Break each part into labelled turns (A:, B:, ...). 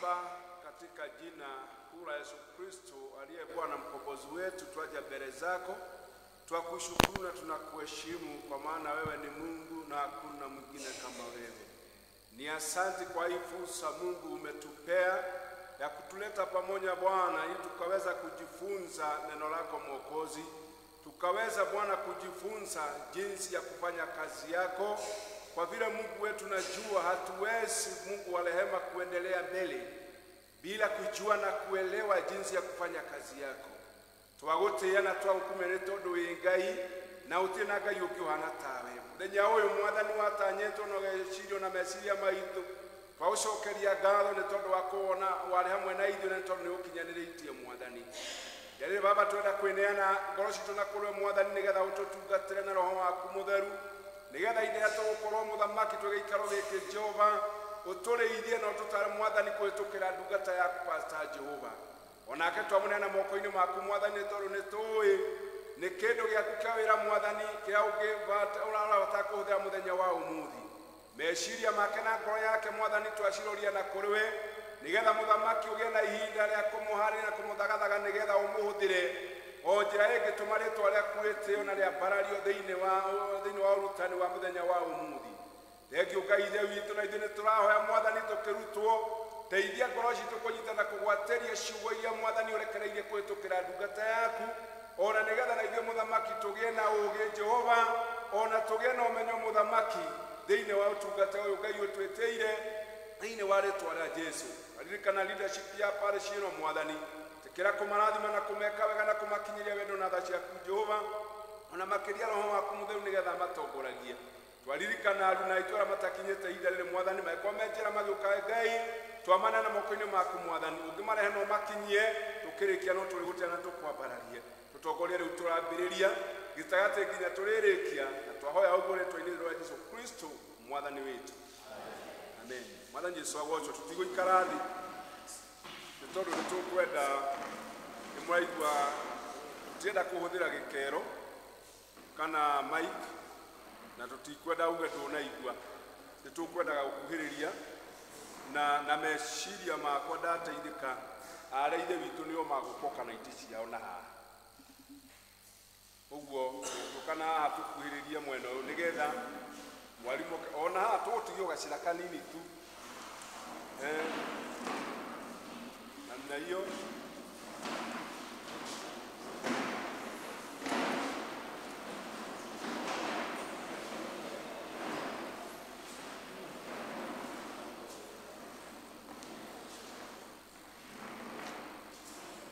A: Baba, katika jina kuu la Yesu Kristo aliye Bwana mkombozi wetu, twaja mbele zako, twakushukuru na tunakuheshimu kwa maana wewe ni Mungu na hakuna mwingine kama wewe. Ni asante kwa hii fursa Mungu umetupea ya kutuleta pamoja Bwana, ili tukaweza kujifunza neno lako Mwokozi, tukaweza Bwana kujifunza jinsi ya kufanya kazi yako. Kwa vile Mungu wetu najua hatuwezi Mungu wa rehema kuendelea mbele bila kujua na kuelewa jinsi ya kufanya kazi yako. Twagotea na twahukumene tondu ingai na utina ngai ukihana tawe. Muthenya uyu mwathani watanyetwo no gecirio na meciria maitu, twaucokeria ngatho ni tondu wa kuona wari hamwe na ithuĩ na tondu ni ukinyanĩrĩitie mwathani. Yari Baba, twenda kwineana ngoro citu na kurwe mwathani nigetha ututungatĩre na roho waku mutheru, nigetha ine tugukorwo muthamaki tũgĩikaro gĩkĩ Jehova, ũtũrĩithie na ũtũtare mwathani kũhĩtũkĩra ndungata yaku Pastor Jehova. Onake twamũneana moko-inĩ maku mwathani, tondũ nĩtũĩ nĩ kĩndũ gĩaku kĩa wĩra mwathani kĩrĩa ũrabata kũhũthĩra mũthenya wa ũmũthĩ. Meciria make na ngoro yake mwathani twaciroria na kũrĩ we, nigetha mũthamaki ũgĩe na ihinda rĩa kũmũharĩria na kũmũthagathaga, nigetha ũmũhũthĩre o njĩra ĩngĩtũma rĩĩtwa rĩaku rĩtĩĩo na rĩambarario thĩinĩ wa ũrutani wa mũthenya wa ũmũthĩ. Thengiũ Ngai ithe witũ, na ithuĩ nĩtũrahoya mwathani tũkĩrutwo, teithia ngoro citũ kũnyita na kũgwatĩria ciugo iria mwathani ũrekereirie kũhĩtũkĩra ndungata yaku, ona nigetha na ithuĩ mũthamaki tũgĩe na ũũgĩ Jehova, ona tũgĩe na ũmenyo mũthamaki thĩinĩ wa ũtungata ũyũ Ngai ũtwĩtĩire thĩinĩ wa rĩĩtwa rĩa Jesũ. Ririkana leadership ya parish ĩno mwathani, tekera kũmarathima na kũmeka wega na kũmakinyĩria wendo na tha ciaku Jehova, ona makĩria roho waku mũtheru nigetha matongoragie. Twaririkana aruna itũra matakinyĩte ihinda rĩrĩ mwathani, magĩkorwo me njĩra magĩũka Ngai, twamana na moko-inĩ maku mwathani, ũngĩmarehe no makinyie, tũkĩrĩkia no tũrĩgũtĩa na tũkwambararie. Tũtongorie rĩu tũrambĩrĩria gĩtagatĩ nginya tũrĩrĩkia, na twahoya ũguo rĩĩtwa-inĩ rĩa Jesũ Kristo mwathani witũ. Amen. Mwathani Jesũ agocwo, tũtigũikara thĩ nĩ tondũ nĩtũkwenda, nĩmũraigua tũtienda kũhũthĩra gĩkero kana mic, na tũtikwenda uge ndũnaigua. Nĩtũkwendaga gũkuhĩrĩria na meciria makwa ndateithĩka, arĩa ithe witũ nĩo magũkoka na itĩ ciao na haha. Ũguo tũkana haha tũkuhĩrĩrie mwena ũyũ nigetha mwarimũ ona haha tũgũtigio gacĩra kanini tu namna hiyo.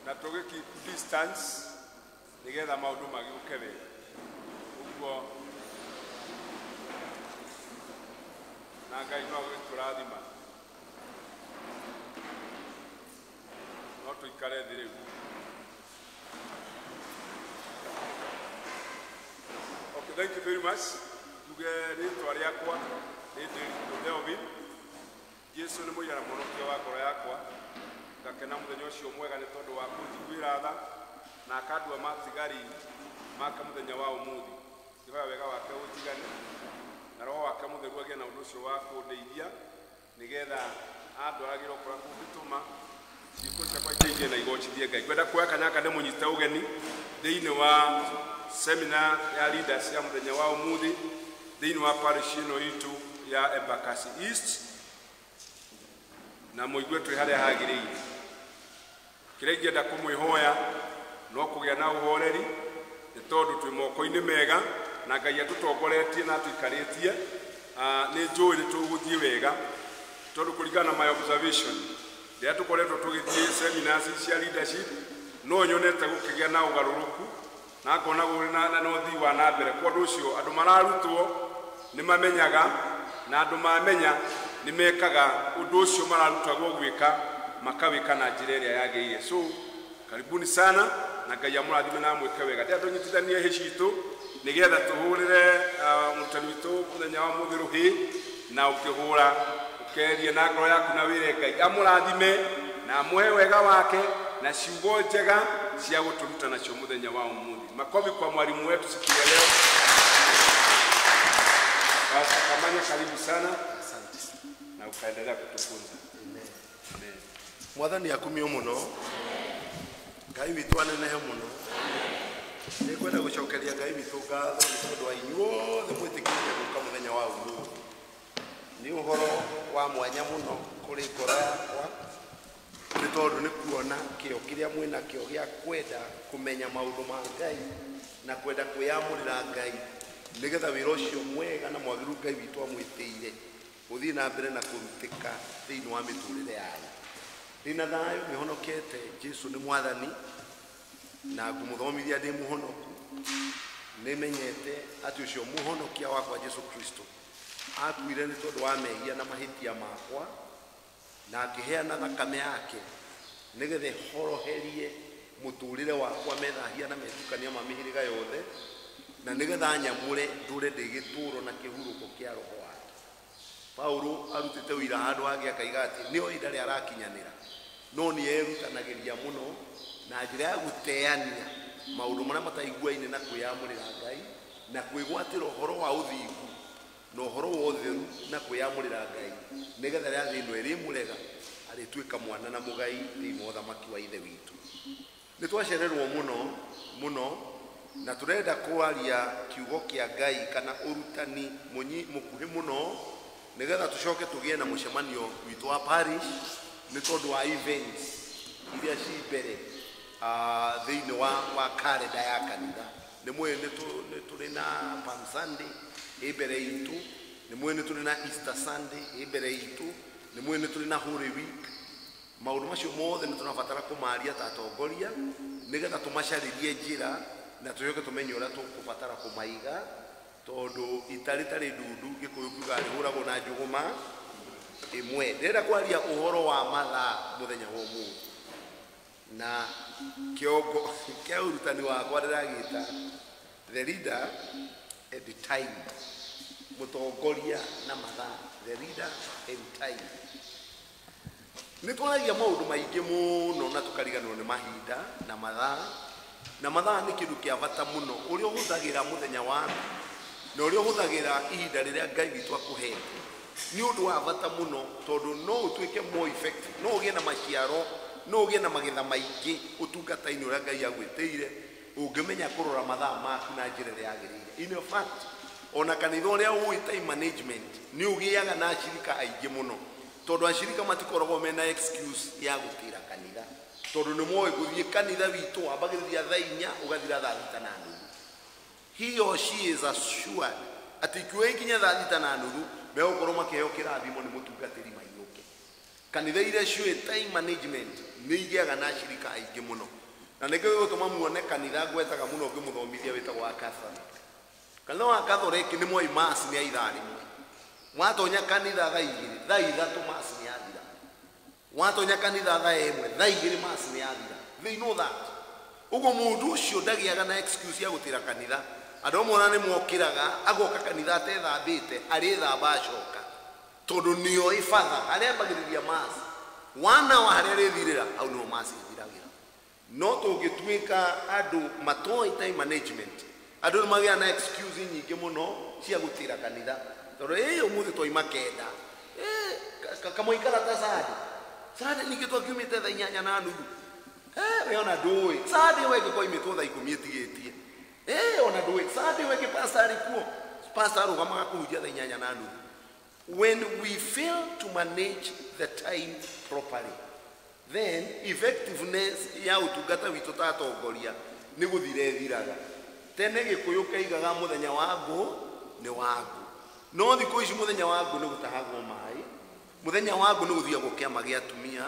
A: Na tũgĩ distance nigetha maũndũ magĩũke wega. Ũguo na Ngai no agĩtũrathima, no tũikare thĩ rĩu. Okay, thank you very much. Tuge rĩĩtwa rĩakwa nĩ Theophil. Jesũ nĩ mũigana mũhonokia wa ngoro yakwa, ngakena mũthenya ũcio mwega nĩ tondũ wa kũnjiguĩra tha na akandua matigari maka mũthenya wa ũmũthĩ. Ngĩhoya wega wake ũnjigane na roho wake mũtheru agĩe na ũndũ ũcio wa kũndeithia, nigetha andwaragĩra ũkũra kũngĩtũma ciĩko ciakwa iteithie na igocithie Ngai. Ngwenda kuoya kanya aka ndĩmũnyite ũgeni thĩinĩ wa seminar ya leaders ya mũthenya wa ũmũthĩ thĩinĩ wa parish ĩno itũ ya Embakasi East, na mũigue twĩ harĩa hagĩrĩire. Kĩrĩa ingĩenda kũmwĩhoya no kũgĩa na ũhoreri, nĩ tondũ twĩ moko-inĩ mega na Ngai atũtongoretie na atũikarĩtie. Nĩ njũĩ nĩtũgũthiĩ wega, tondũ kũringana na my observation rĩrĩa tũkoretwo tũgĩthiĩ seminars cia leadership, no nyonete gũkĩgĩa na ũgarũrũku na ngona gũrĩ na ũthii wa na mbere. Kwa ũndũ ũcio andũ mararutwo nĩ mamenyaga, na andũ mamenya nĩ mekaga ũndũ ũcio mararutagwo gwĩka, makawĩka na njĩra ĩrĩa yagĩrĩire. So karibuni sana na Ngai amũrathime na mwĩke wega. Rĩrĩa tũnyitithanie hĩ citũ nigetha tũhũrĩre mũrutani witũ mũthenya wa ũmũthĩ rũhĩ, na ũkĩhũra ũkerie na ngoro yaku na wĩre Ngai amũrathime na amũhe wega wake na ciugo njega cia gũtũruta nacio mũthenya wa ũmũthĩ. Makofi kwa mwalimu wetu siku ya leo. Basi Kamanya, karibu sana. Asante. Na ukaendelea kutufunza. Amen.
B: Mwathani akumio muno. Ngai witũ anenehe muno. Nĩ kwenda gũcokeria Ngai witũ ngatho nĩ tondũ wa inyuothe mwĩtĩkĩrĩte gũka mũthenya wa ũmũthĩ. Nĩ ũhoro wa mwanya mũno kũrĩ ngoro yakwa nĩ tondũ nĩ kuona kĩo kĩrĩa mwĩna kĩo gĩa kwenda kũmenya maũndũ ma Ngai na kwenda kwĩyamũrĩra Ngai nĩgetha wĩra ũcio mwega na mwagĩrĩru Ngai witũ amwĩtĩire gũthiĩ na mbere na kũrutĩka thĩinĩ wa mĩtũrĩre yanyu. Ndĩna thayũ nĩhonokete, Jesũ nĩ Mwathani na ngũmũthomithia ndĩ mũhonoku. Nĩmenyete atĩ ũcio mũhonokia wakwa Jesũ Kristo akuire nĩ tondũ wa mehia na mahĩtia makwa na akĩheana thakame yake nĩgetha horoherie mũtũrĩre wakwa methahia na metukania ma mĩhĩrĩga yothe na nĩgetha nyamũre ndũre ndĩ gĩtũũro na kĩhurũko kĩa roho wake. Paulo arutĩte ũira handũ hangĩ akaiga atĩ nĩo ihinda rĩa arakinyanĩra, no nĩerutanagĩria mũno na njĩra ya gũteania maũndũ marĩa mataiguaine na kwĩyamũrĩra Ngai na kwĩgwatĩra ũhoro wa ũthingu na ũhoro wa ũtheru na kwĩyamũrĩra Ngai nĩgetha rĩrĩa thĩ ĩno ĩrĩmũrega arĩtuĩka mwana na mũgai thĩinĩ wa ũthamaki wa ithe witũ. Nĩ twacererwo mũno na tũrenda kwaria kiugo kĩa Ngai kana ũrutani mũkuhĩ mũno nĩgetha tũcoke tũgĩe na mũcemanio witũ wa parish nĩ tondũ wa events iria ci mbere thĩinĩ wa kalenda ya kanitha. Nĩ mwĩ nĩ tũrĩ na Palm Sunday ĩ mbere itũ, nĩ mwĩ nĩ tũrĩ na Easter Sunday ĩ mbere itũ, nĩ mwĩ nĩ tũrĩ na Holy Week. Maũndũ macio mothe nĩ tũrabatara kũmaria ta atongoria nĩgetha tũmacarĩrie njĩra na tũcoke tũmenye ũrĩa tũkũbatara kũmaiga tondũ itarĩ ndundu Gĩkũyũ kiuga rĩhũragwo na njũgũma ĩmwe. Ndĩrenda kwaria ũhoro wa mathaa mũthenya wa ũmũthĩ na kĩongo kĩa ũrutani wakwa ndĩragĩta the leader and the time, mũtongoria na mathaa, the leader and time. Nĩ twaragia maũndũ maingĩ mũno na tũkariganĩrwo nĩ mahinda na mathaa nĩ kĩndũ kĩa bata mũno ũrĩa ũhũthagĩra mũthenya waku na ũrĩa ũhũthagĩra ihinda rĩrĩa Ngai witũ akũhete nĩ ũndũ wa bata mũno tondũ no ũtuĩke more effective, no ũgĩe na maciaro, no ũgĩe na magetha maingĩ ũtungata-inĩ ũrĩa Ngai agwĩtĩire ũngĩmenya kũrora mathaa maku na njĩra ĩrĩa yagĩrĩire. In fact, ona kanitha ũrĩa ũĩ time management nĩ ũgĩaga na acirika aingĩ mũno tondũ acirika matikoragwo mena excuse ya gũtĩra kanitha tondũ nĩ moĩ gũthiĩ kanitha witũ wambagĩrĩria thaa 4 ũgathira thaa 5:30. He or she is assured atĩ ikiuga ikinya thaa 5:30 megũkorwo makĩheo kĩrathimo nĩ mũtungatĩri mainũke. Kanitha iria ciũĩ time management nĩ igĩaga na acirika aingĩ mũno na nĩkĩo gĩgũtũma muone kanitha ngwetaga mũno ngĩmũthomithia wĩtagwo wa Catholic. Kanitha wa Catholic nĩ moĩ mass nĩ ya ithaa rĩmwe. Watonya kanitha thaa 2, thaa 3 mass nĩ yathira. Watonya kanitha thaa 1, thaa 2 mass nĩ yathira. They know that. Ũguo mũndũ ũcio ndagĩaga na excuse ya gũtĩra kanitha. Andũ amwe ona nĩ mokĩraga agoka kanitha atethambĩte arĩthamba acoka tondũ nĩoĩ father arĩa ambagĩrĩria mass 1 hour harĩa rĩthirĩra hau nĩho mass ĩthiragĩra. No tũngĩtuĩka andũ matoĩ time management, andũ nĩ magĩaga na excuse nyingĩ mũno cia gũtĩra kanitha tondũ ũmũthĩ twauma 9 kamũikara ta Sade ningĩ twakiumĩte thaa 8:30 we ona ndũĩ Sade we ngĩkwa imĩtwo thaa 10 ĩtigĩtie ona ndũĩ Sade we pastor arĩkuo pastor arũgamaga kũhunjia thaa 8:30. When we fail to manage the time properly, then effectiveness ya ũtungata witũ ta atongoria nĩ gũthira ĩthiraga. Tene Gĩkũyũ kaigaga mũthenya wa ngũ nĩ wa ngũ, no thikũ ici mũthenya wa ngũ nĩ gũtahagwo maĩ, mũthenya wa ngũ nĩ gũthiagwo kĩama gĩa atumia,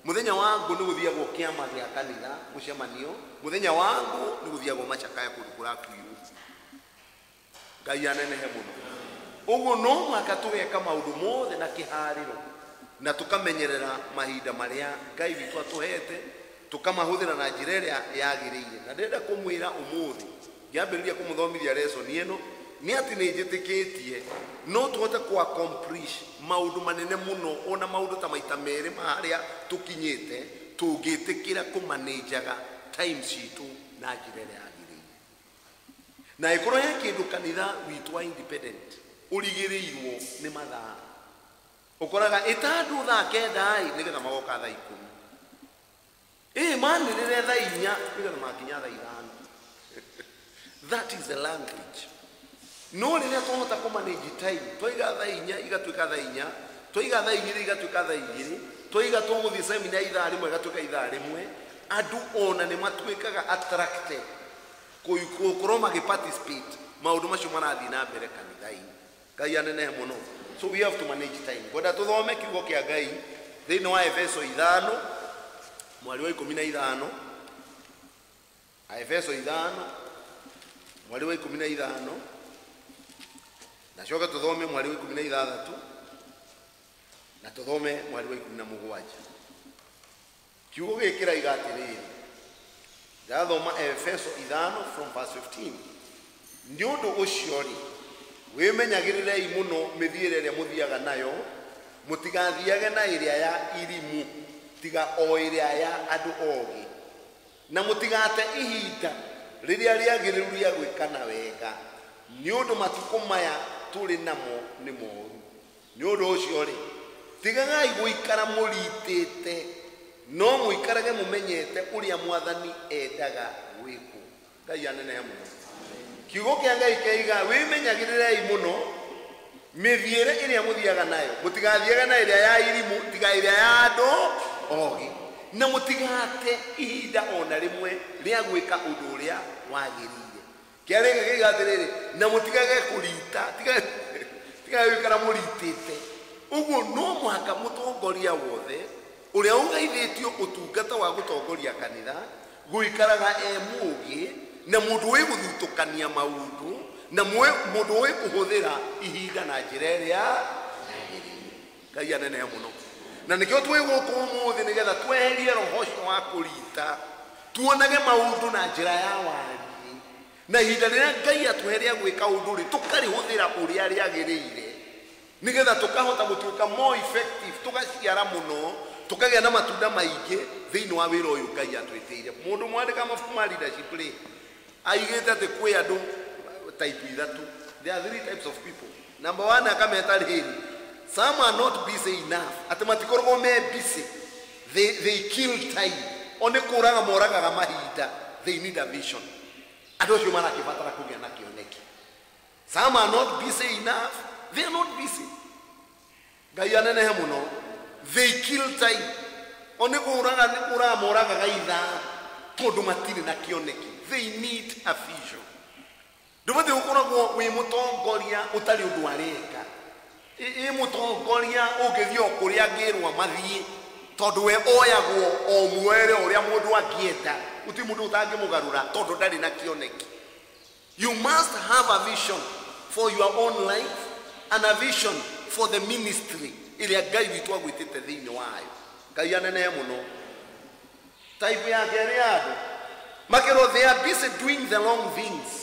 B: mũthenya wa ngũ nĩ gũthiagwo kĩama gĩa kanitha mũcemanio, mũthenya wa ngũ nĩ gũthiagwo macakaya kũndũ kũrakuirwo. Ngai anenehe mũno. Ũguo no mũhaka tũgeka maũndũ mothe na kĩharĩro na tũkamenyerera mahinda marĩa Ngai witũ atũhete tũkamahũthĩra na njĩra ĩrĩa yagĩrĩire. Na ndĩrenda kũmwĩra ũmũthĩ ngĩambĩrĩria kũmũthomithia lesson ĩno nĩ atĩ nĩ njĩtĩkĩtie no tũhote kũ-accomplish maũndũ manene mũno ona maũndũ ta maita merĩ harĩa tũkinyĩte tũngĩtĩkĩra kũmanejaga time citũ na njĩra ĩrĩa yagĩrĩire. Na ĩkorwo he kĩndũ kanitha witũ wa independent ũrigĩrĩirwo nĩ mathaa. ukoraga itandu thaa kenda nigetha magoka thaa 10 manirire thaa 4 nigetha makinya thaa 5. That is the language. No rĩrĩa twahota kũmanage time, twiga thaa 4 igatuĩka thaa 4, twiga thaa 2 igatuĩka thaa 2, twiga tũgũthiĩ seminar ithaa rĩmwe igatuĩka ithaa rĩmwe, andũ ona nĩ matuĩkaga attracted gũkorwo magĩparticipate maũndũ macio marathiĩ na mbere kanitha-inĩ. Ngai anenehe mũno. So we have to manage time. Ngwenda tũthome kiugo kĩa Ngai thĩinĩ wa Efeso 5 mweri wa 15. Efeso 5 mweri wa 15. Na shoka tuthome mweri wa 16 na tuthome mweri wa 17. Kiugo gĩkĩra igatĩrĩrĩ. Ndathoma Efeso 5 from verse 15. Nĩ ũndũ ũcio rĩ, wĩmenyagĩrĩrei mũno mĩthiĩre ĩrĩa mũthiaga nayo, mũtigathiage na ĩrĩa ya irimu, tiga o ĩrĩa ya andũ ogĩ, na mũtigate ihinda rĩrĩa rĩagĩrĩru rĩa gwĩkana wega, nĩ ũndũ matukũ maya tũrĩ namo nĩ moru. Nĩ ũndũ ũcio rĩ, tigagai gũikara mũritĩte, no mũikarage mũmenyete ũrĩa Mwathani endaga gwĩkwo. Ngai anenehe mũno. Kiugo kĩa Ngai kĩiga wĩmenyagĩrĩrei mũno mĩthiĩre ĩrĩa mũthiaga nayo, mũtigathiaga na ĩrĩa ya irimu, tiga ĩrĩa ya andũ ogĩ, na mũtigate ihinda ona rĩmwe rĩa gwĩka ũndũ ũrĩa wagĩrĩire. Kĩarĩga kĩiga atĩrĩrĩ, na mũtigage kũrita, tiga gũikara mũritĩte. Ũguo no mũhaka mũtongoria wothe ũrĩa ũgeithĩtio ũtungata wa gũtongoria kanitha gũikaraga mũũgĩ, na mũndũ wĩ gũthutũkania maũndũ, na mũndũ wĩ kũhũthĩra ihinda na njĩra ĩrĩa yagĩrĩire. Ngai anenehe mũno. Na nĩkĩo twĩ gũkũ ũmũthĩ nĩgetha tweherie roho ũcio wa kũrita, tuonage maũndũ na njĩra ya wariĩ, na ihinda rĩrĩa Ngai atweheria gwĩka ũndũ rĩ, tũkarĩhũthĩra ũrĩa rĩagĩrĩire, nĩgetha tũkahota gũtuĩka more effective, tũgaciara mũno, tũkagĩa na matunda maingĩ thĩinĩ wa wĩra ũyũ Ngai atwĩtĩire. Mũndũ mwandĩka mabuku ma leadership rĩ, aigĩte atĩ kwĩ andũ type 3. There are 3 types of people. Number 1, akameta rĩrĩ, some are not busy enough. Atĩ matikoragwo me busy, they kill time. One kũraga moragaga mahinda, they need a vision. Andũ acio marakĩbatara kũgĩa na kĩoneki. Some are not busy enough, they are not busy. Ngai anenehe mũno. They kill time. One kũraga moragaga ithaa tondũ matirĩ na kĩoneki. They need a vision. Ndũbatiĩ gũkoragwo wĩ mũtongoria ũtarĩ ũndũ areka. Mũtongoria ũngĩthiĩ kũrĩa angĩrwo mathiĩ, tondũ we oyagwo o mwere ũrĩa mũndũ angĩenda, gũtirĩ mũndũ ũtangĩmũgarũra tondũ ndarĩ na kĩoneki. You must have a vision for your own life and a vision for the ministry ĩrĩa Ngai witũ agwĩtĩte thĩinĩ wayo. Ngai anenehe mũno. Type ya kerĩ ya andũ makĩrwo they are busy doing the wrong things.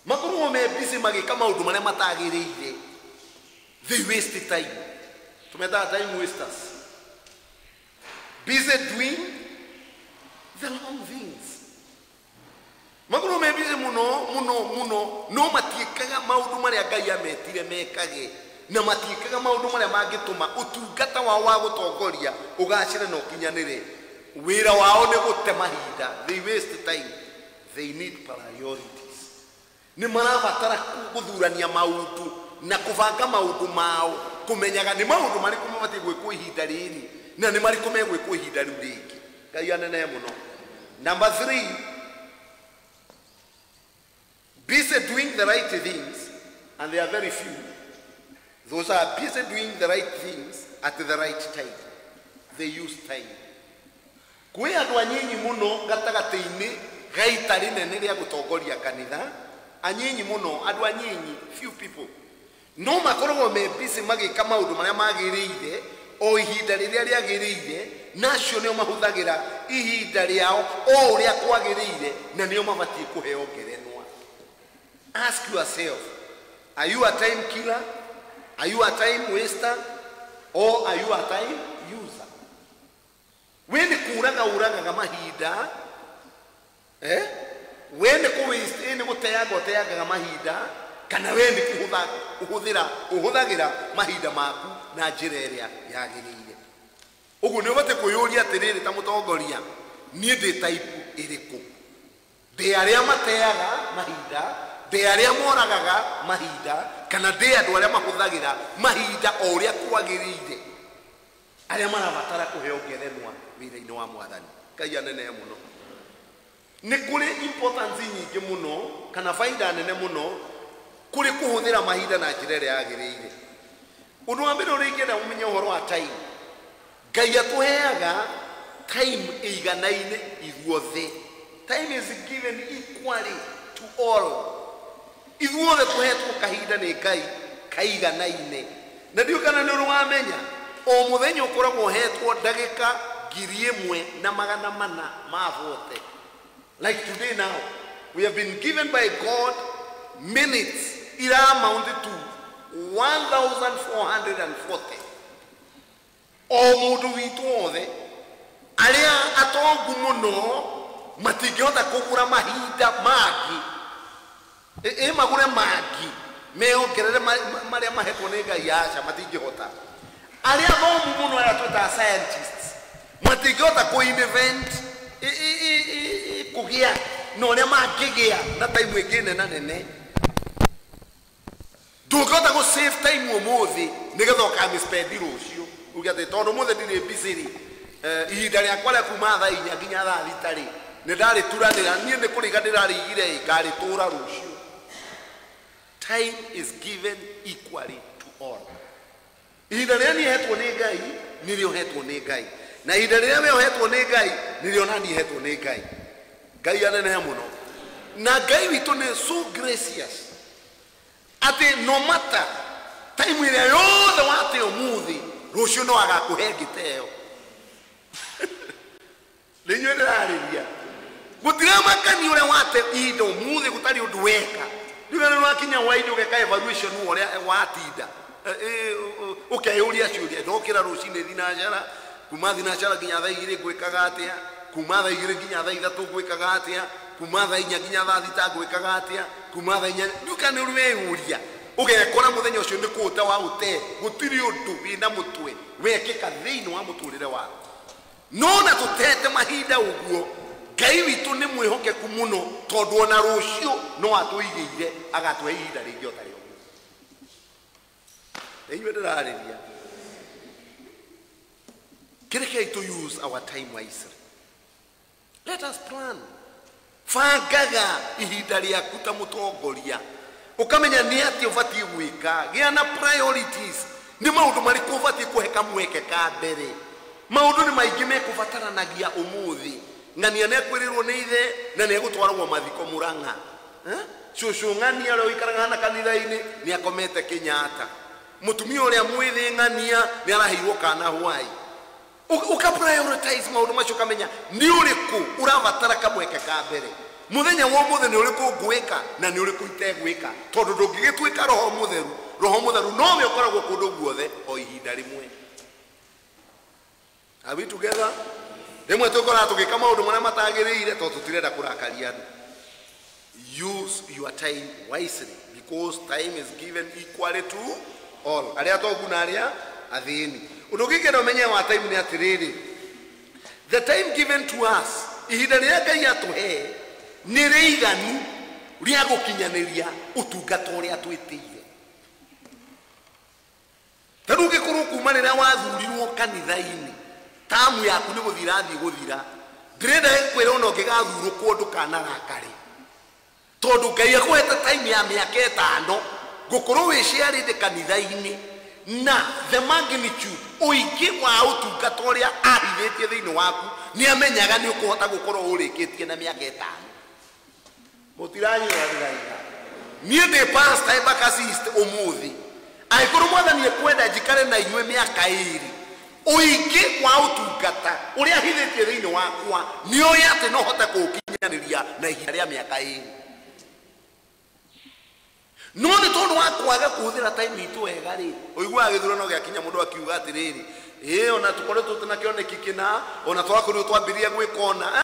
B: Makorwo me busy magĩka maũndũ marĩa matagĩrĩire. They waste time. Tumetaga time wasters. Busy doing the wrong things. Makorwo me busy mũno no matiĩkaga maũndũ marĩa Ngai ametire mekage, na matiĩkaga maũndũ marĩa mangĩtũma ũtungata wao wa gũtongoria ũgacĩre na ũkinyanĩre. Wĩra wao nĩ gũte mahinda. They waste time. They need priorities. Nĩ marabatara gũthurania maũndũ na kũbanga maũndũ mao, kũmenyaga nĩ maũndũ marĩkũ mabatiĩ gwĩkwo ihinda rĩrĩ na nĩ marĩkũ megwĩkwo ihinda rĩu rĩngĩ. Ngai anenehe mũno. Number 3, busy doing the right things, and there are very few. Those are busy doing the right things at the right time. They use time. Kwĩ andũ anyinyi mũno gatagatĩ-inĩ ga ita rĩnene rĩa gũtongoria kanitha, anyinyi mũno, andũ anyinyi, few people, no makoragwo me busy magĩka maũndũ marĩa magĩrĩire o ihinda rĩrĩa rĩagĩrĩire, nacio nĩo mahũthagĩra ihinda rĩao o ũrĩa kwagĩrĩire, na nĩo mabatiĩ kũheo ngerenwa. Ask yourself, are you a time killer? Are you a time waster? Or are you a time user? When kuraga mahinda, when ko waste, when ko teaga mahinda, kana wendi uhuthagira mahinda maku na njira iria yagiriire. Uguo ni ubote kuyuria atiriri ta mutongoria, nie ndi type iriku? Ndi aria mateaga mahinda, ndi aria moragaga mahinda, kana ndi andu aria mahuthagira mahinda o uria kwagiriire, aria marabatara kuheo ngerenwa wira-ini wa Mwathani. Ngai anene muno. Ni kuri importance nyingi muno kana faida nene muno kuri kuhuthira mahinda na njira iria yagiriire. Undu wa mbere uri ingenda umenye uhoro wa time. Ngai atuheaga time iganaine ithuothe. Time is given equally to all. Ithuothe tuhetwo kahinda ni Ngai kaiganaine. Na ndio kana ni urwamenya o muthenya ukoragwo hetwo ndagika 1,400 Like today now, we have been given by God minutes ila amounted to 1,440. O mundu witu othe aria atongu muno matingihota kugura mahinda magi magure magi meongerere maria mahetwo ni Ngai aca matingihota. Aria thomu muno aria twita scientists matingihota ku-invent kugia no ria mangigia na time ingine na nene. Ndungihota ku save time umuthi nigetha ukamispendi rucio uge ati tondu muthi ndiri busy ihinda riakwa ria kuma thaa 4 nginya thaa 6 ni ndari turanira nie ni kuriga ndirarigire ngaritura rucio. Time is given equally to all. Ihinda riria nihetwo ni Ngai nirio hetwo ni Ngai, na ihinda riria we hetwo ni Ngai nirio nani hetwo ni Ngai. Ngai anene muno. Na Ngai witu ni so gracious ati no matter time iria yothe wate umuthi rucio no agakuhe ngiteo. Lenyo ndirariria gutira makani uria wate indo umuthi gutari undu weka ndiga no akinya waidi ugeka evaluation uria watinda ukeyuria ciuria ndokira rucine thinacara kuma thinacara nginya thaa 2 gwikaga atia, kuma thaa 2 nginya thaa 3 gwikaga atia, kuma thaa 4 nginya thaa 6 gwikaga atia, kuma thaa 4 nduka ni urweyuria ugekora muthenya ucio ni kuta wa ute gutiri undu wina mutwe wekika thiini wa muturire waku. No na tutete mahinda uguo Ngai witu ni mwihokeku muno tondu ona rucio no atuigire agatwe ihinda ringi otari uguo. Eyo ndirariria kireke to use our time wisely. Let us plan. Fangaga ihinda riaku ta mutongoria ukamenya ni ati ubati gwika gia na priorities. Ni maundu mariku ubati kuheka mweke ka mbere. Maundu ni maingi mekubataranagia umuthi ngania ne kwirirwo ni ithe na ne gutwarwo mathiko Murang'a. Cucu ng'ania ro ikaraga na kanitha-ini ni akomete Kenyatta. Mutumia uria mwithi ng'ania ni arahirwo kana Hawaii. Uka prioritize maundu macio kamenya ni uriku urabatara kamweke ka mbere. Muthenya wo muthe ni uriku gwika na ni uriku itegwika tondu ndungigitwika roho mutheru no we ukoragwo kundu guothe o ihinda rimwe. Are we together? Rimwe tukora tugika maundu maria matagiriire tondu tutirenda kurakaria. Use your time wisely because time is given equally to all. Aria togu na aria athini. Unugikira umenye wa time ni atiriri. The time given to us ihinda riria Ngai atuhe ni riiganu ria gukinyaniria utungata uria twitiire. Tanu gikuru kuma riria wathurirwo kanitha-ini tamu yaku ni guthira thi guthira ndirenda kwira ona ngigathurwo kundu kana rakari tondu Ngai akwete time ya miaka 5 gukorwo wiciarite kanitha-ini na the magnitude uingi wa utungata uria ahithitie thiini waku ni amenyaga ni ukuhota gukorwo urikitie na miaka 5. Mutiranyi wathiraika nie ndi pastor Embakasi umuthi aikorwo Mwathani ekwenda njikare na inywe miaka 2 uingi wa utungata uria ahithitie thiini wakwa ni oya ati no hota kukinyaniria na ihinda ria miaka 2. No ni tondu wa kwaga kuthira time itu wega ri uigua githurano giakinya mundu akiuga atiriri ona tukoretwo tuna kioneki kina ona twakorirwo twambiria gwikona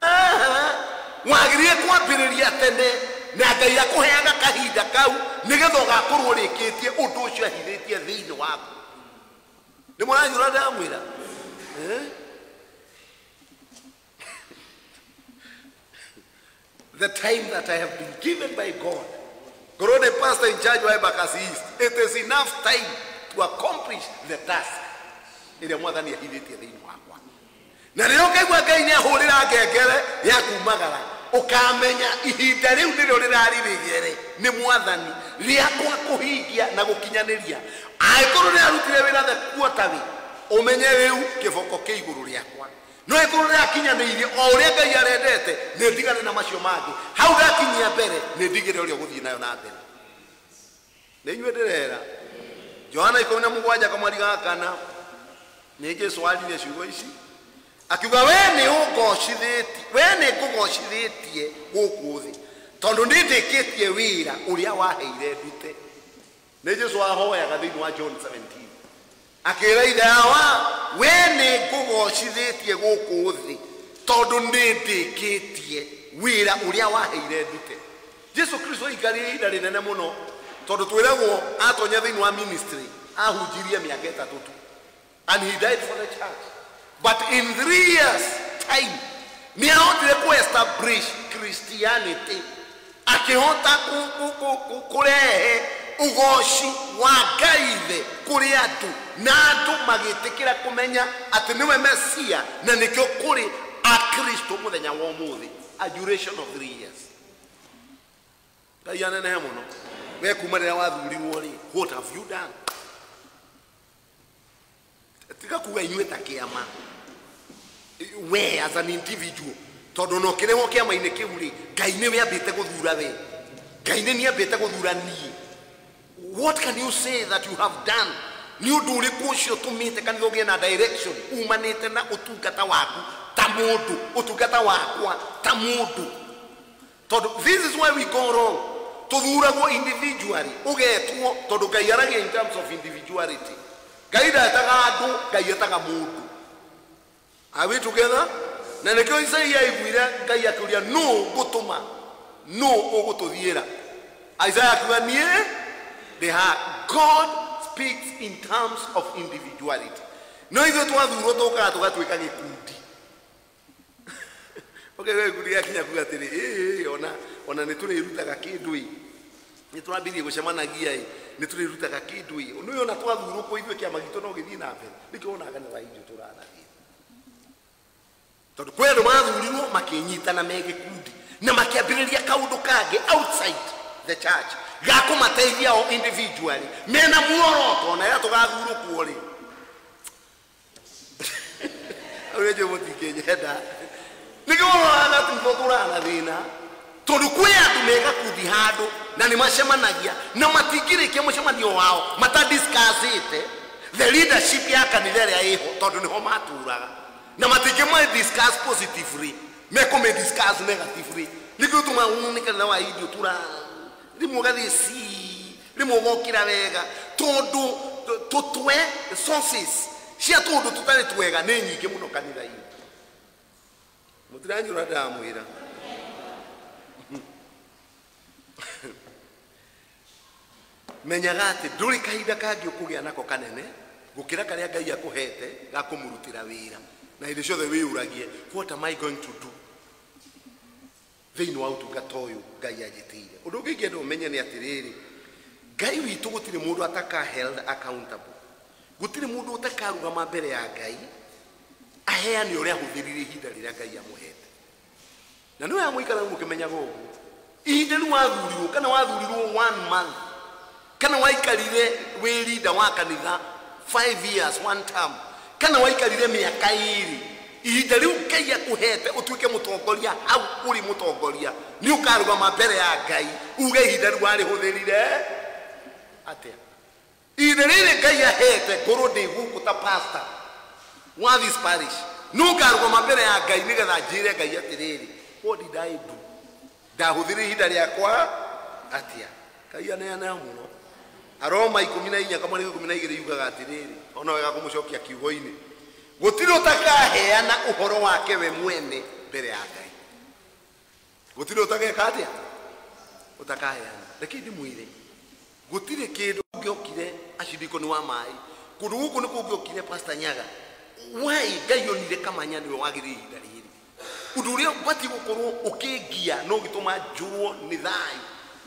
B: wagirie kwambiriria tene na Ngai akuheaga kahinda kau nigetha ugakorwo rikitie undu ucio ahithitie thiini waku. Ni muranyura ndamwira the time that I have been given by God, Korone pastor in charge wa Embakasi East, it is enough time to accomplish the task. Ile mwathani ahithitie thiini wakwa. Na rĩrĩa ũkaigua Ngai nĩ ahũrĩra ngengere ya kumagara, ukamenya ihinda rĩu nĩrĩo rĩrarirĩgĩre nĩ mwathani rĩakwa kũhingia na gũkinyanĩria. Angĩkorwo nĩ arutire wĩra the quarterly, umenye rĩu kĩboko kĩ igũrũ rĩakwa. No ĩkorwo nĩakinyanĩirie o ũrĩa Ngai arendete, nĩ ndigane na macio mangĩ. Hau ndakinyia mbere nĩ ndigĩre ũrĩa gũthiĩ nayo na mbere. Nĩ inyuĩ ndĩrera Johana 17 kamweri ga kana nĩ Jesũ arire ciugo ici akiuga we nĩ ngũgocithĩtie gũkũ thĩ tondũ nĩndĩkĩtie wĩra ũrĩa waheire ndute. Nĩ Jesũ ahoyaga thĩinĩ wa John 17 akĩra ithe wa we nĩ ngũgocithĩtie gũkũ thĩ tondũ nĩndĩkĩtie wĩra ũrĩa waheire ndute. Jesũ Kristo aikarire ihinda rĩnene mũno tondũ twĩragwo atonya thĩinĩ wa ministry ahunjirie mĩaka 3 tu, and he died for the church. But in 3 years time nĩahotire ku-establish Christianity, akĩhota kũrehe ugoci wa Ngai thĩ kũrĩ andũ na andũ magĩtĩkĩra kũmenya atĩ nĩwe Mesia na nĩkĩo kũrĩ akristo mũthenya wa ũmũthĩ, a duration of 3 years. Ngai anenehe mũno. We kuma rĩrĩa wathurirwo rĩ, what have you done? Tiga kuga inyuĩ ta kĩama we as an individual tondũ no kĩrehwo kĩama-inĩ kĩu rĩ, Ngai nĩwe ambĩte gũthura we, Ngai nĩambĩte gũthura niĩ. What can you say that you have done? Nĩ ũndũ ũrĩkũ ũcio ũtũmĩte kanitha ũgĩe na direction umanĩte na ũtungata waku ta mũndũ, ũtungata wakwa ta mũndũ? Tondũ this is why we go wrong. Tuthuragwo individually, ugetwo tondũ Ngai aragia in terms of individuality. Ngai ndetaga andũ, Ngai etaga mũndũ. Are we together? Na nĩkĩo Isaia aiguire Ngai akĩũria no ngũtũma, no ũgũtũthiĩra. Isaiah akiuga niĩ God speaks in terms of individuality. No ithuĩ twathurwo tũkaga tũgatuĩka gĩkundi. Okay, we gũkũndi akinya kuga atĩrĩ ona nĩtũrĩrutaga kĩndũ nĩtũrambirie gũcemanagia nĩtũrĩrutaga kĩndũ nĩ ona twathurwo kwa ithuĩ kĩama gitũ no gĩthiĩ na mbere nĩkĩo ona kanitha ithuĩ tũranathiĩ tondũ kwĩ andũ mathurirwo makĩnyitana me gĩkundi na makĩambĩrĩria kaũndũ kangĩ outside the church ga kũmateithia o individually mena muoroto na rĩrĩa tũgathurwo kuo rĩ ũrĩnjũ mũtikĩnyenda nĩkĩo ona tũrana thĩna tondũ kwĩ andũ megakuthi handũ na nĩmacemanagia na matingĩrĩkia mũcemanio wao matadiscussĩte the leadership ya kanitha ĩrĩa ĩho tondũ nĩho matũraga na matingĩmadiscuss positively mekũmĩdiscuss negatively. Nĩkĩo tũmaunĩkanĩra wa idio rĩmwe ũgathiĩ rĩmwe ũgokĩra wega tondũ tũtwe sources cia tũndũ tũtarĩ twega nĩ nyingĩ mũno kanitha-inĩ. Mũtiranyũra ndamwĩra menyaga atĩ ndũrĩ kahinda kangĩ ũkũgĩa nako kanene gũkĩra karĩa Ngai akũhete ga kũmũrutĩra wĩra na hĩndĩ ciothe wĩyũragie what am I going to do thĩinĩ wa ũtungata ũyũ Ngai anjĩtĩire. Ũndũ ũngĩ ingĩenda ũmenye nĩ atĩrĩrĩ, Ngai witũ gũtirĩ mũndũ ataka held accountable, gũtirĩ mũndũ ũtakarũgama mbere ya Ngai aheane ũrĩa ahũthĩrire ihinda rĩrĩa Ngai amũhete. Na nĩ wega mũikara mũkĩmenyaga ũguo ihinda rĩu wathurirwo kana wathurirwo 1 month kana waikarire wĩ leader wa kanitha 5 years 1 term kana waikarire mĩaka 2 ihinda rĩu Ngai akũhete ũtuĩke mũtongoria hau ũrĩ mũtongoria nĩ ũkarũgama mbere ya Ngai uge ihinda rĩu warĩhũthĩrire atĩa. Ihinda rĩrĩ Ngai ahete ngorwo ndĩ gũkũ ta pastor wa this parish nĩ ũkarũgama mbere ya Ngai nĩgetha njĩre Ngai atĩrĩrĩ what did I do, ndahũthĩrire ihinda rĩakwa atĩa. Ngai aneana mũno. Aroma 14 kamweri 12 yugaga atĩrĩrĩ ona wega kũmũcokia kiugo-inĩ gũtirĩ ũtakaheana ũhoro wake we mwene mbere ya Ngai. Gũtirĩ ũtakeka atĩa utakayana lakini mwire gutire kindu ngiokire ashiriko ni wa mai kundu guku niko ngiokire Pastor Nyaga wai gayonire kamanya niwe wagirire ihinda undu uria bati gukorwo ukingia no gituma njurwo ni thai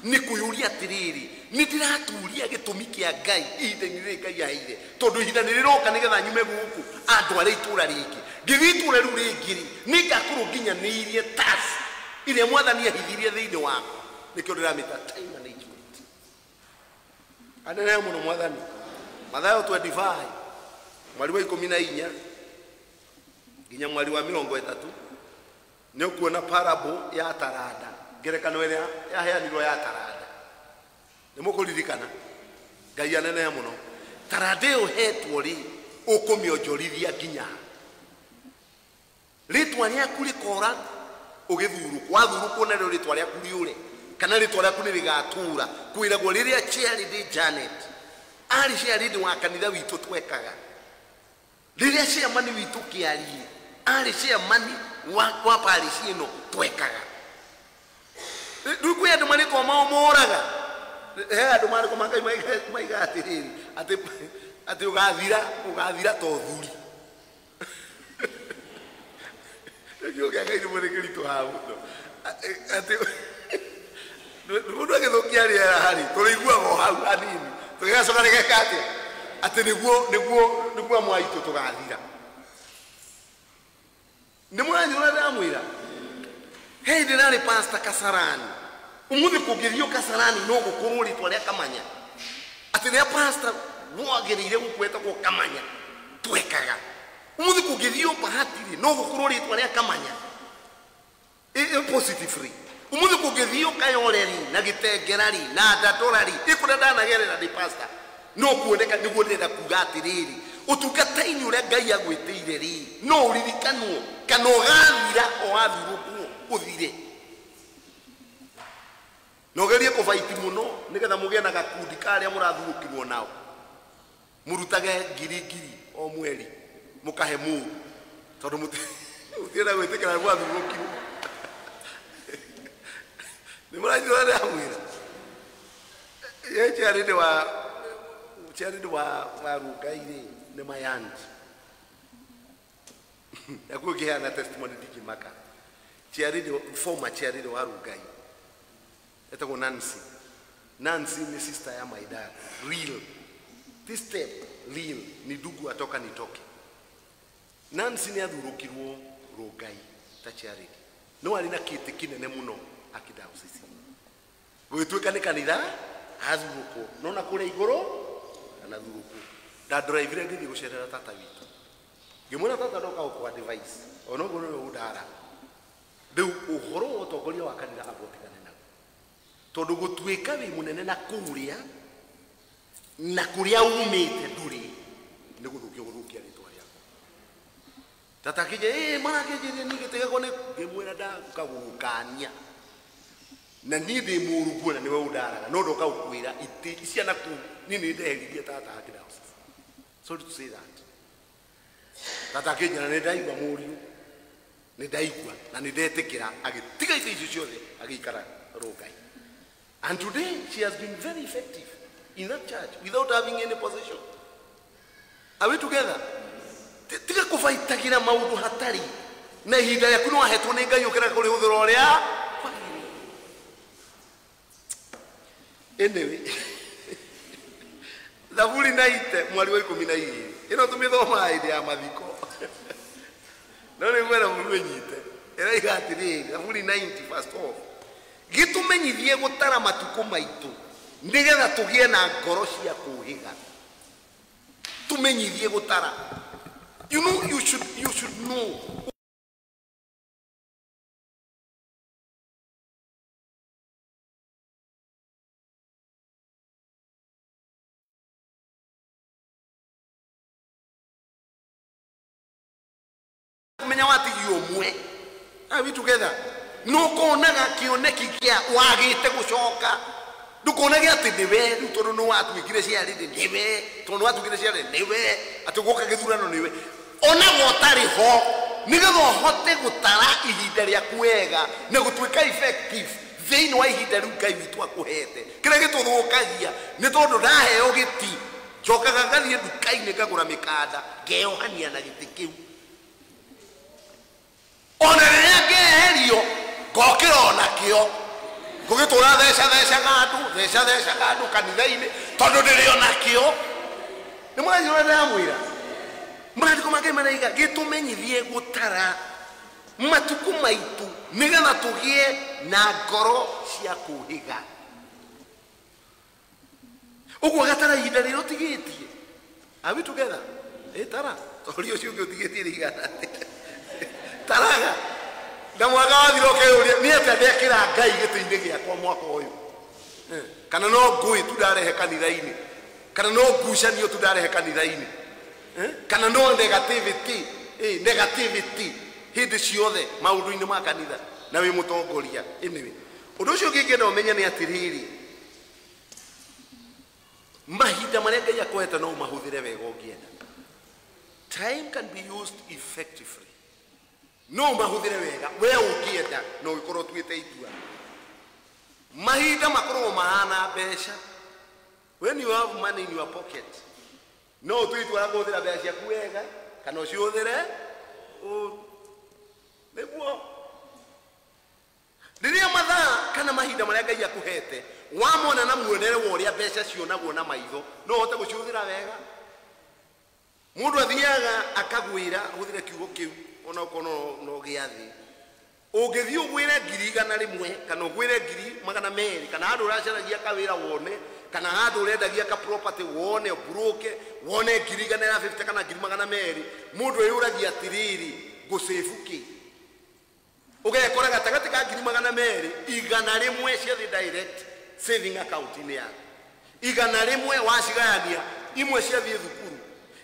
B: ni kuyuria tiriri ni ndiraturia gitumi kia Ngai ihinda-ini riri Ngai aheire tondu ihinda niriroka nigetha nyume guku andu ari itura ringi ngithitura riu ringiri ni ngakorwo nginyaniirie tas iria mwathani ahithirie thiini wako nikio ndiramita time management anene muno mwathani Mathayo 25 mwari wa 14 nginya mwari wa 30 ni ukuona parable ya taranda ngerekano iria yaheanirwo ya taranda ni mukuririkana Ngai anene muno taranda iyo hetwo ri ukumionjorithia nginya ritwa riaku rikora ugithuruku wathuruku na ritwa riaku riure kana ritwa riaku nirigatura kwiragwo riria Charity Janet ari Charity wa kanitha witu twekaga riria ciamani witu kiari ari ciamani wa parish ino twekaga ruku ya ndumani kwa maomoraga andu mari ko mangai maigatiriri ati ugathira to thuri ndio gaga ni mwene kirito hawo ati ndugu agithukia ria hari turigua go hau anini tugacoka rigekate ati niguo mwaitu tugathira ni mwanyu na ndamwira hey ndirari Pastor Kasarani umuthi kugithio Kasarani no gukorwo ritwa ria kamanya ati ria pastor mwagirire gukweta ko kamanya twekaga umuthi kugithio pahatiri no gukorwo ritwa ria kamanya positive umuthi kugithio kayoreri na gitengerari na ndatorari ikuna ndanagerera ndi pastor no kuoneka niguo ndenda kuga atiriri utungata-ini uria Ngai agwitiire ri no uririkanwo kana ugathira o athuruku uthire nogerie kuvaiti muno nigetha mugie na gakundi karia murathurukirwo nao murutage ngiri o mweri mukahe mu tondu mutira gwitikira gwathurukirwo ni murajua ria mwira ye Charity wa Rugai ni mayanji yakugiana testimony dikimaka former Charity wa Rugai etako Nancy ni sister ya my dad real this step real ni dugu atoka nitoke Nancy ni athurukirwo Rugai ta Charity no alina kiti kinene muno akidao sisi gwitwika ni kanitha athuruko nona kure iguru ana thuruku da drive ngithi gucerera tata witu ngimwona tata ndoka kwa device ono gono udara riu uhoro utongoria wa kanitha abotikane nago tondu gutwika wi munene na kuria na kuria umite nduri ni guthukia ritwa riako tata kije mara kije ni gitego ni ngimwira da ukagukania na nithi murugu na niwe udaraga no ndoka ukwira iti ciana ku nini ndeheririe tata akidao so to say that tata kinyana ni ndaigua muriu ni ndaigua na ni ndetikira agitiga icio ciothe agikara Rugai and today she has been very effective in that church without having any position. Are we together? Tiga kufaitagira maundu hatari na ihinda yaku no ahetwo ni Ngai ukira kuri uthuro ria anyway Zaburi 90 mwari wa 12 ino tumithoma ide ya mathiko no ni mwera munyite era igatiri Zaburi 90 verse 12 gitumenyithie gutara matuko maitu ndigetha tugie na ngoro cia kuhiga tumenyithie gutara you should know menya watigio mwe. Are we together? No konaga kioneki kia wagite gucoka ndukonage ati niwe ntono no watu igire cia rindi niwe tono watu igire cia rindi niwe atugoka githurano niwe ona gotari ho nigetho hote gutara ihinda ria kwega na gutwika effective thĩinĩ wa ihinda rĩu Ngai witũ akũhete. Kĩrĩa gĩtũthũkagia nĩ tondũ ndaheo gĩti njokaga ngathiĩ nduka-inĩ ngagũra mĩkanda ngeyohania na gĩtĩ kĩu. Ona rĩrĩa ngeherio ngokĩra onakĩo ngũgĩtũra thecaga andũ kanitha-inĩ tondũ ndĩrĩ onakĩo. Nĩ mũraigua ũrĩa ndĩramwĩra? Maandĩko mangĩ maraiga gĩtũmenyithie gũtara matukũ maitũ nĩgetha tũgĩe na ngoro cia kũũhĩga. Ũguo gatara ihinda rĩrĩa ũtigĩtie. Are we together? Tara ũrĩa ũcio ũngĩ ũtigĩtie rĩigana atĩa? Taraga na mwaka wathira ũkĩũria nĩ atĩa ndekĩra Ngai gĩtĩ-inĩ gĩakwa mwaka ũyũ. Kana no ngũĩ tu ndarehe kanitha-inĩ, kana no ngucanio tu ndarehe kanitha-inĩ, kana no negativity hĩndĩ ciothe maũndũ-inĩ ma kanitha na wĩ mũtongoria. Anyway, ũndũ ũcio ũngĩ ngĩenda ũmenye nĩ atĩrĩrĩ, mahinda marĩa Ngai akũhete no ũmahũthĩre wega ũngĩenda. Time can be used effectively. No ũmahũthĩre wega we ũngĩenda no ũkorwo tuĩte itua. Mahinda makorwo mahana mbeca. When you have money in your pocket, no tuitua kũhũthĩra mbeca ciaku wega kana ũcihũthĩre nĩguo. Rĩrĩa mathaa kana mahinda marĩa Ngai akũhete wamona na muonere wa ũrĩa mbeca cionagwo na maitho no ũhote gũcihũthĩra wega. Mũndũ athiaga akagwĩra hũthĩre kiugo kĩu ona ũkorwo no gĩathĩ. Ũngĩthiĩ ũgwĩre 100 kana ũgwĩre 200 kana handũ ũracaragia kawĩra wone kana handũ ũrendagia ka property wone broke wone 150 kana 200, mũndũ eyũragia atĩrĩrĩ ngũsave kĩ? Ũgekora gatagatĩ ka 200 100 ciathi direct saving account-inĩ yaku. 100 wacigayania imwe ciathiĩ thukuru,